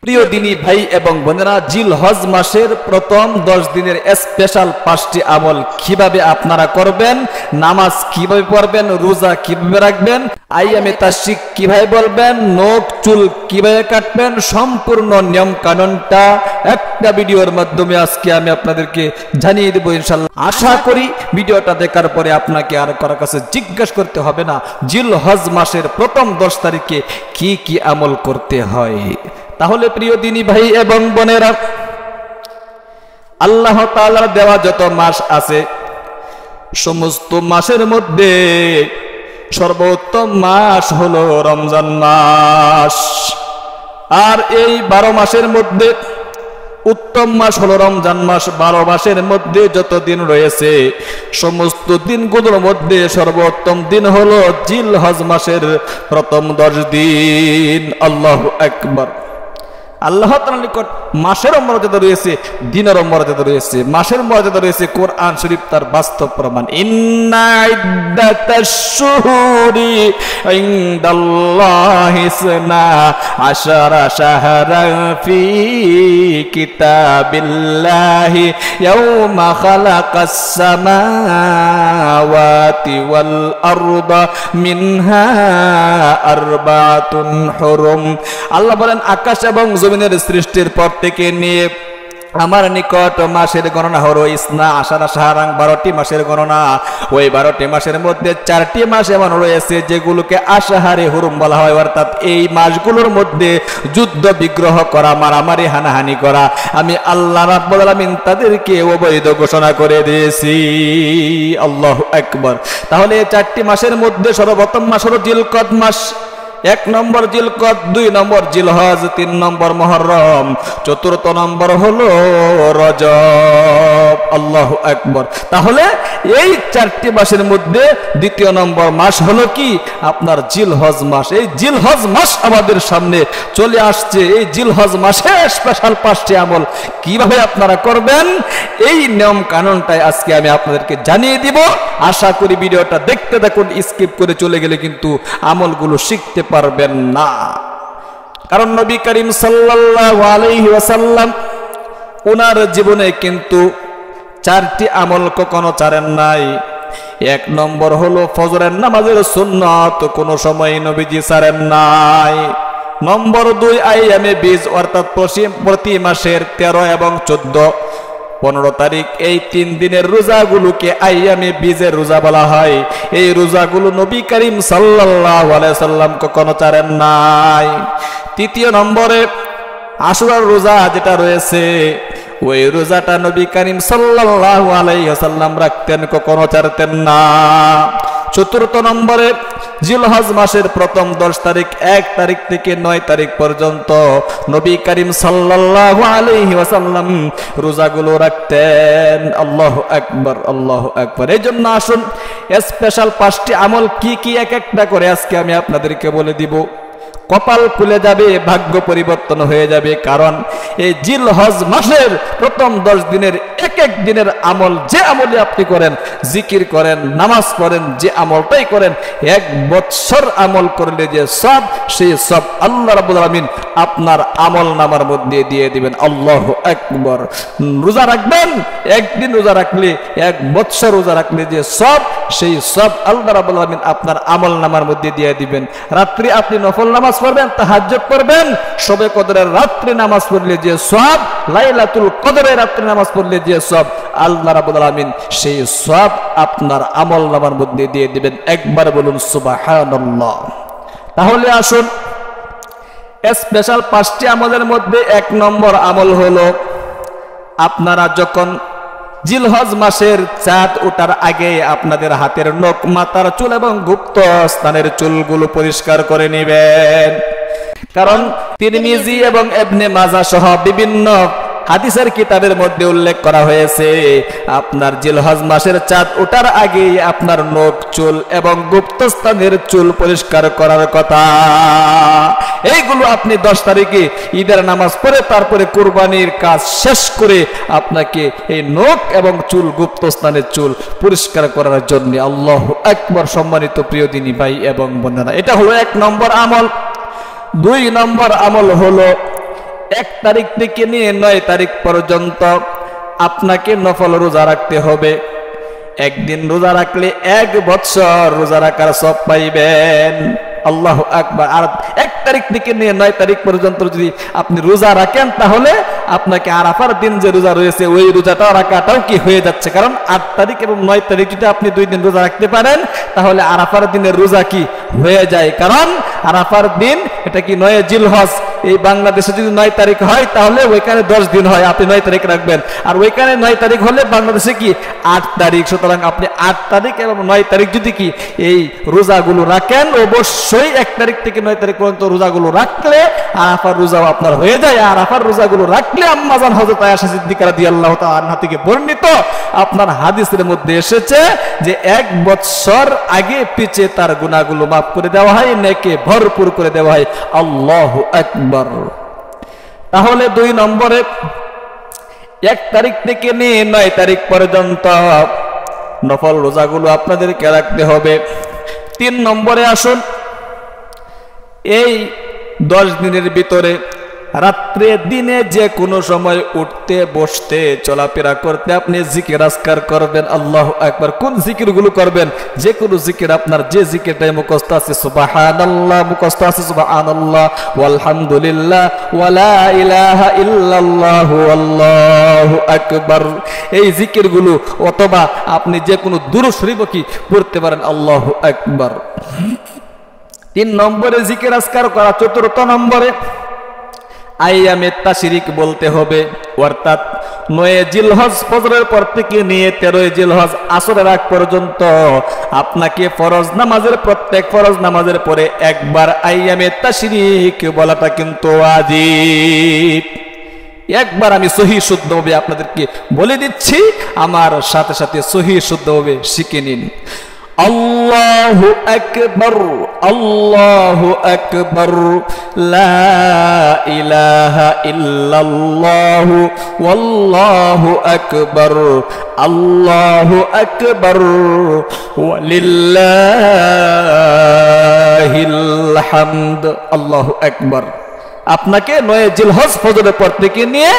প্রিয় দিনী ভাই এবং বোনেরা, জিলহজ মাসের প্রথম 10 দিনের স্পেশাল 5টি আমল কিভাবে আপনারা করবেন, নামাজ কিভাবে পড়বেন, রোজা কিভাবে রাখবেন, আইয়ামে তাশরিক কিভাবে বলবেন, নখ চুল কিভাবে কাটবেন, সম্পূর্ণ নিয়ম কানুনটা একটা ভিডিওর মাধ্যমে আজকে আমি আপনাদেরকে জানিয়ে দেব ইনশাআল্লাহ। আশা করি ভিডিওটা দেখার পরে আপনাকে আর কারো কাছে জিজ্ঞাসা করতে হবে না জিলহজ মাসের প্রথম 10 তারিখে কি কি আমল করতে হয়। তাহলে প্রিয় দিনী ভাই এবং বোনেরা, আল্লাহ তাআলার দেওয়া যত মাস আছে সমস্ত মাসের মধ্যে সর্বোত্তম মাস হলো রমজান মাস। আর এই 12 মাসের মধ্যে উত্তম মাস হলো রমজান মাস। 12 মাসের মধ্যে যত দিন রয়েছে সমস্ত দিনগুলোর মধ্যে সর্বোত্তম দিন হলো জিলহজ মাসের প্রথম 10 দিন। আল্লাহু আকবার। আল্লাহ তাআলার নিকট মাসের মর্যাদা রয়েছে, দিনের মর্যাদা রয়েছে, মাসের মর্যাদা রয়েছে। কোরআন শরীফ তার বাস্তব প্রমাণ। ইন্না ইদ্দাতাশ শুহুরি ইনদাল্লাহি ইসনা আশারা শাহরান ফি কিতাবিল্লাহি ইয়াওমা খালাকাস সামাওয়াতি ওয়াল আরদা মিনহা আরবাতুন হুরুম। আল্লাহ বলেন, আকাশ এবং জমিনের সৃষ্টির পর থেকে নিয়ে আমার নিকট মাসের গণনা হলো ইসনা আশারা শাহরান, 12টি মাসের গণনা। ওই 12টি মাসের মধ্যে 4টি মাস এমন রয়েছে যেগুলোকে আশাহারে হুরুম বলা হয়, অর্থাৎ এই মাসগুলোর মধ্যে যুদ্ধ বিগ্রহ করা, মারামারি হানাহানি করা আমি আল্লাহ রাব্বুল আলামিন তাদেরকে অবৈধ ঘোষণা করে দিয়েছি। আল্লাহু আকবার। তাহলে এই 4টি মাসের মধ্যে সর্বপ্রথম মাস হলো জিলকদ মাস। 1 নম্বর জিলকদ, 2 নম্বর জিলহজ, 3 নম্বর মুহররম, 4th নম্বর হলো রজব। আল্লাহু আকবার। তাহলে এই 4টি মাসের মধ্যে 2য় নম্বর মাস হলো কি আপনার জিলহজ মাস। এই জিলহজ মাস আমাদের সামনে চলে আসছে। এই জিলহজ মাসে স্পেশাল 5টি আমল কিভাবে আপনারা করবেন এই নিয়ম কানুনটাই আজকে আমি আপনাদেরকে জানিয়ে দিব। আশা করি ভিডিওটা দেখতে থাকুন, স্কিপ করে চলে গেলে কিন্তু আমলগুলো শিখতে পারবেন না। কারণ নবী করিম সাল্লাল্লাহু আলাইহি ওয়াসাল্লাম ওনার জীবনে কিন্তু 4টি আমল কখনো ছাড়েন নাই। 1 নম্বর হলো ফজরের নামাজের সুন্নাত, কোনো সময় নবীজি ছাড়েন নাই। নম্বর 2 আইয়ামে বীজ, অর্থাৎ প্রতি মাসের 13 এবং 14, 15 তারিখ এই 3 দিনের রোজাগুলোকে আইয়ামে বীজের রোজা বলা হয়। এই রোজাগুলো নবী করিম সাল্লাল্লাহু আলাইহি সাল্লাম কখনো ছাড়েন নাই। 3য় নম্বরে আশুরার রোজা যেটা রয়েছে ওই রোজাটা নবী করিম সাল্লাল্লাহু আলাইহি ওয়াসাল্লাম রাখতেন, কখনো ছাড়তেন না। 4th নম্বরে জিলহজ মাসের প্রথম 10 তারিখ, 1 তারিখ থেকে 9 তারিখ পর্যন্ত নবী করিম সাল্লাল্লাহু আলাইহি ওয়াসাল্লাম রোজাগুলো রাখতেন। আল্লাহু আকবার, আল্লাহু আকবার। এই জন্য আসুন স্পেশাল 5টি আমল কি কি এক একটা করে আজকে আমি আপনাদেরকে বলে দিব। কপাল খুলে যাবে, ভাগ্য পরিবর্তন হয়ে যাবে। কারণ এই জিলহজ মাসের প্রথম 10 দিনের এক এক দিনের আমল, যে আমলে আপনি করেন, জিকির করেন, নামাজ পড়েন, যে আমলটাই করেন, 1 বছর আমল করলে যে সব, সেই সব আল্লাহ রাব্বুল আলামিন আপনার আমল নামার মধ্যে দিয়ে দিবেন। আল্লাহু আকবার। রোজা রাখবেন, একদিন রোজা রাখলে 1 বছর রোজা রাখলে যে সব, সেই সব আল্লাহ রাব্বুল আলামিন আপনার আমল নামার মধ্যে দিয়ে দিবেন। রাত্রি আপনি নফল নামাজ পড়বেন, তাহাজ্জুদ পড়বেন, শবে কদরের রাত্রি নামাজ পড়লে যে সব, লাইলাতুল কদরের রাত্রি নামাজ পড়লে যে সব, আল্লাহ রাব্বুল আলামিন সেই সব আপনার আমল নামার মধ্যে দিয়ে দিবেন। একবার বলুন সুবহানাল্লাহ। তাহলে আসুন স্পেশাল 5টি আমলের মধ্যে 1 নম্বর আমল হলো আপনারা যখন জিলহজ মাসের চাঁদ ওঠার আগে আপনাদের হাতের নখ, মাথার চুল এবং গুপ্ত স্থানের চুলগুলো পরিষ্কার করে নেবেন। কারণ তিরমিজি এবং ইবনে মাজাহ সহ বিভিন্ন হাদিসের কিতাবের মধ্যে উল্লেখ করা হয়েছে আপনার জিলহজ মাসের চাঁদ ওঠার আগে আপনার নখ, চুল এবং গুপ্তস্থানের চুল পরিষ্কার করার কথা। এইগুলো আপনি 10 তারিখে ঈদের নামাজ পড়ে তারপরে কুরবানির কাজ শেষ করে আপনাকে এই নখ এবং চুল, গুপ্তস্থানের চুল পরিষ্কার করার জন্য। আল্লাহু আকবার। সম্মানিত প্রিয় দিনী ভাই এবং বোনেরা, এটা হলো 1 নম্বর আমল। 2 নম্বর আমল হলো 1 তারিখ থেকে নিয়ে 9 তারিখ পর্যন্ত আপনাকে নফল রোজা রাখতে হবে। একদিন রোজা রাখলে 1 বছর রোজা রাখার সওয়াব পাইবেন। আল্লাহু আকবার। আর 1 তারিখ থেকে নিয়ে 9 তারিখ পর্যন্ত যদি আপনি রোজা রাখেন তাহলে আপনাকে আরাফার দিন যে রোজা রয়েছে ওই রোজাটাও রাখাটাও কি হয়ে যাচ্ছে। কারণ 8 তারিখ এবং 9 তারিখ যদি আপনি 2 দিন রোজা রাখতে পারেন তাহলে আরাফার দিনের রোজা কি হয়ে যায়। কারণ আরাফার দিন এটা কি 9 জিলহজ, এই বাংলাদেশে যদি 9 তারিখ হয় তাহলে ওইখানে 10 দিন হয়, আপনি 9 তারিখ রাখবেন। আর ওইখানে 9 তারিখ হলে বাংলাদেশে কি 8 তারিখ। সুতরাং আপনি 8 তারিখ এবং 9 তারিখ যদি কি এই রোজাগুলো রাখেন, অবশ্যই 1 তারিখ থেকে 9 তারিখ পর্যন্ত রোজাগুলো রাখলে আরাফার রোজাও আপনার হয়ে যায়। আর আরাফার রোজাগুলো রাখলে আম্মাজান হযরত আয়েশা সিদ্দিকা রাদিয়াল্লাহু তাআলা আনহা থেকে বর্ণিত আপনার হাদিসের মধ্যে এসেছে যে 1 বছর আগে পিছে তার গুনাহগুলো মাফ করে দেওয়া হয়, নেকে ভরপুর করে দেওয়া হয়। আল্লাহু আকবার। তাহলে 2 নম্বরে 1 তারিখ থেকে নিয়ে 9 তারিখ পর্যন্ত নফল রোজাগুলো আপনাদেরকে রাখতে হবে। 3 নম্বরে আসুন, এই 10 দিনের ভিতরে রাত্রে দিনে যে কোনো সময় উঠতে বসতে চলাফেরা করতে আপনি জিকির আজকার করবেন। আল্লাহু আকবার। কোন জিকিরগুলো করবেন? যে কোনো জিকির আপনার যে জিকিরটাই মুখস্থ আছে, সুবহানাল্লাহ মুখস্থ আছে, সুবহানাল্লাহ ওয়ালহামদুলিল্লাহ ওয়ালা ইলাহা ইল্লাল্লাহ আল্লাহু আকবার, এই জিকিরগুলো অথবা আপনি যে কোনো দুরূদ শরীফ কি পড়তে পারেন। আল্লাহু আকবার। 3 নম্বরে জিকির আজকার করা। 4 নম্বরে আইয়ামে তাশরিক বলতে হবে, অর্থাৎ 9 জিলহজ ফজরের পর থেকে নিয়ে 13 জিলহজ আসরের আগ পর্যন্ত আপনাকে ফরজ নামাজের প্রত্যেক ফরজ নামাজের পরে একবার আইয়ামে তাশরিক বলাটা কিন্তু ওয়াজিব। একবার আমি সহি শুদ্ধভাবে আপনাদেরকে বলে দিচ্ছি, আমার সাথে সাথে সহি শুদ্ধভাবে শিখে নিন। আল্লাহু আকবার, আল্লাহু আকবার, লা ইলাহা ইল্লাল্লাহ, ওয়াল্লাহু আকবার, আল্লাহু আকবার, ওয়ালিল্লাহিল হামদ। আল্লাহু আকবার। আপনাকে 9 জিলহজ ফজরের পর থেকে নিয়ে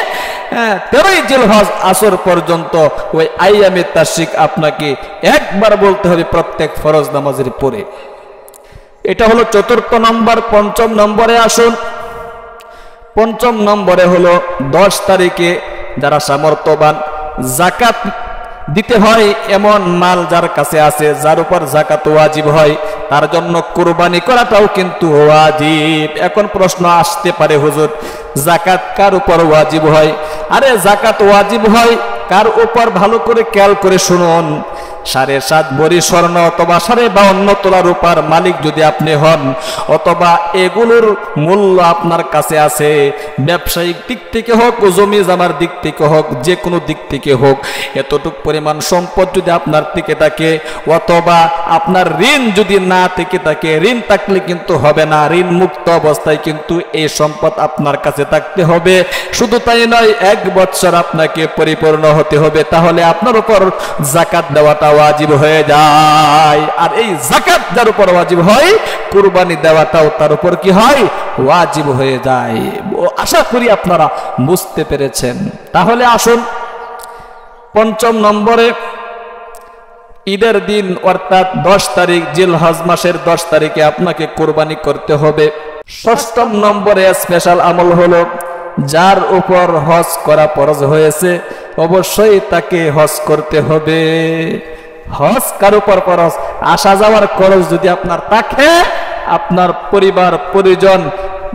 13 জিলহজ আসর পর্যন্ত ওই আইয়ামে তাশরিক আপনাকে একবার বলতে হবে প্রত্যেক ফরজ নামাজের পরে। এটা হলো 4 নম্বর। 5 নম্বরে আসুন। 5 নম্বরে হলো 10 তারিখে যারা সামর্থ্যবান যাকাত দিতে হয় এমন মাল যার কাছে আছে, যার উপর যাকাত ওয়াজিব হয়, তার জন্য কুরবানি করাটাও কিন্তু ওয়াজিব। এখন প্রশ্ন আসতে পারে, হুজুর যাকাত কার উপর ওয়াজিব হয়? আরে যাকাত ওয়াজিব হয় কার উপর? ভালো করে খেয়াল করে শুনুন। 7.5 ভরি স্বর্ণ অথবা 52.5 তোলা রূপার মালিক যদি আপনি হন, অথবা এগুলোর মূল্য আপনার কাছে আছে, ব্যবসায়িক দিক থেকে হোক, জমি জামার দিক থেকে হোক, যে কোনো দিক থেকে হোক, এতটুকু পরিমাণ সম্পদ যদি আপনার থেকে থাকে, অথবা আপনার ঋণ যদি না থেকে থাকে, ঋণ থাকলে কিন্তু হবে না, ঋণ মুক্ত অবস্থায় কিন্তু এই সম্পদ আপনার কাছে থাকতে হবে। শুধু তাই নয়, 1 বছর আপনাকে পরিপূর্ণ হতে হবে, তাহলে আপনার উপর যাকাত দেওয়াটা ওয়াজিব হয়ে যায়। আর এই যাকাত যার উপর ওয়াজিব হয়, কুরবানি দেওয়াটাও তার উপর কি হয়? ওয়াজিব হয়ে যায়। আশা করি আপনারা বুঝতে পেরেছেন। তাহলে আসুন 5 নম্বরে ঈদের দিন অর্থাৎ 10 তারিখ জিলহজ মাসের 10 তারিখে আপনাকে কুরবানি করতে হবে। 6 নম্বরে স্পেশাল আমল হলো, যার উপর হজ করা ফরজ হয়েছে অবশ্যই তাকে হজ করতে হবে। হজ কার উপর ফরজ? আসা যাওয়ার খরচ যদি আপনার থাকে, আপনার পরিবার পরিজন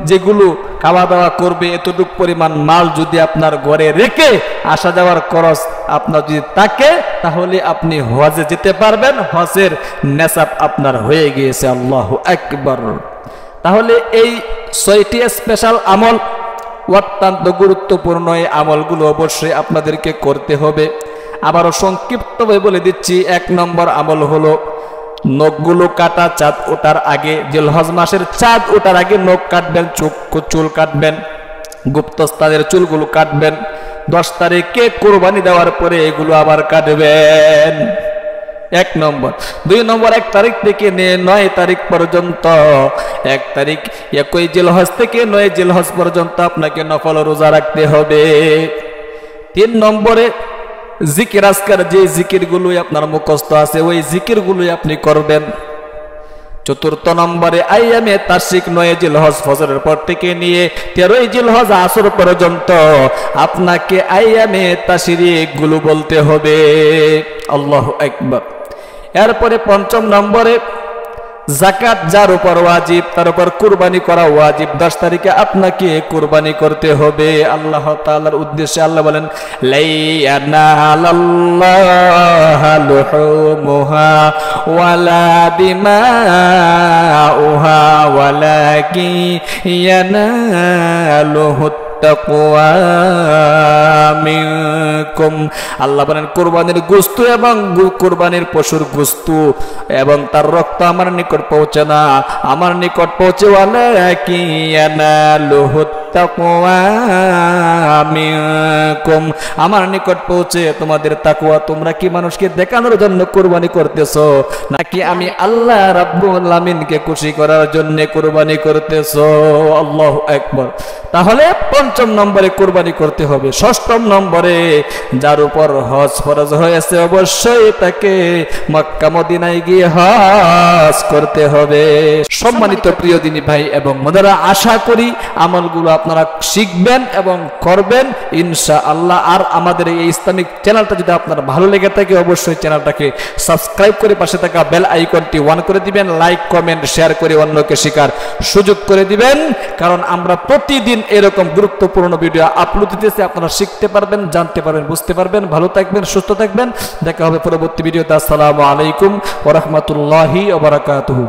যেগুলো খাওয়া দাওয়া করবে, এতটুকু পরিমাণ মাল যদি আপনার ঘরে রেখে আসা যাওয়ার খরচ আপনার যদি থাকে, তাহলে আপনি হজে যেতে পারবেন। হজের নেশাব আপনার হয়ে গিয়েছে। আল্লাহু আকবার। তাহলে এই 6টি স্পেশাল আমল অত্যন্ত গুরুত্বপূর্ণ। এই আমলগুলো অবশ্যই আপনাদেরকে করতে হবে। আবারও সংক্ষিপ্তভাবে বলে দিচ্ছি। 1 নম্বর আমল হলো নখগুলো কাটা চাঁদ ওঠার আগে, জিলহজ মাসের চাঁদ ওঠার আগে নখ কাটবেন, চুল কাটবেন, গুপ্তস্থানের চুলগুলো কাটবেন। 10 তারিখে কুরবানি দেওয়ার পরে এগুলো আবার কাটবেন। এক নম্বর। 2 নম্বর, 1 তারিখ থেকে নিয়ে 9 তারিখ পর্যন্ত, 1 তারিখ 1 জিলহজ থেকে 9 জিলহজ পর্যন্ত আপনাকে নফল রোজা রাখতে হবে। 3 নম্বরে জিকির আজকার, যে জিকিরগুলোই আপনার মুখস্থ আছে ওই জিকিরগুলোই আপনি করবেন। 4 নম্বরে আইয়ামে তাশরিক 9 জিলহজ ফজরের পর থেকে নিয়ে 13 জিলহজ আসর পর্যন্ত আপনাকে আইয়ামে তাশরিক গুলো বলতে হবে। আল্লাহু আকবার। এরপরে 5 নম্বরে যাকাত যার উপর ওয়াজিব তার উপর কুরবানি করা ওয়াজিব। 10 তারিখে আপনাকে কুরবানি করতে হবে। আল্লাহ তাআলার উদ্দেশ্যে আল্লাহ বলেন, লাইয়ানালাল্লাহা লুহুমুহা ওয়ালা দিমাউহা ওয়ালাকিন ইয়ানালুহু তাকওয়া মিনকুম। আল্লাহ বলেন, কুরবানির গোশত এবং কুরবানির পশুর গোশত এবং তার রক্ত আমার নিকট পৌঁছে না, আমার নিকট পৌঁছে ওয়ালাকিন ইয়ানালুহু তাকওয়া মিনকুম, আমার নিকট পৌঁছে তোমাদের তাকওয়া। তোমরা কি মানুষকে দেখানোর জন্য কুরবানি করতেছো নাকি আমি আল্লাহ রাব্বুল আলামিনকে খুশি করার জন্য কুরবানি করতেছো? আল্লাহু আকবার। তাহলে 5 নম্বরে কুরবানি করতে হবে। 6 নম্বরে যার উপর হজ ফরজ হয়েছে অবশ্যই তাকে মক্কা মদিনায় গিয়ে হজ করতে হবে। সম্মানিত প্রিয় দিনী ভাই এবং বোনেরা, আশা করি আমলগুলো আপনারা শিখবেন এবং করবেন ইনশাআল্লাহ। আর আমাদের এই ইসলামিক চ্যানেলটা যদি আপনার ভালো লেগে থাকে অবশ্যই চ্যানেলটাকে সাবস্ক্রাইব করে পাশে থাকা বেল আইকনটি অন করে দিবেন, লাইক কমেন্ট শেয়ার করে অন্যকে শেখার সুযোগ করে দিবেন, কারণ আমরা প্রতিদিন এরকম গুরুত্বপূর্ণ ভিডিও আপলোড দিতেছি। আপনারা শিখতে পারবেন, জানতে পারবেন, বুঝতে পারবেন। ভালো থাকবেন, সুস্থ থাকবেন। দেখা হবে পরবর্তী ভিডিওতে। আসসালামু আলাইকুম ওয়া রাহমাতুল্লাহি ওয়া বারাকাতুহু।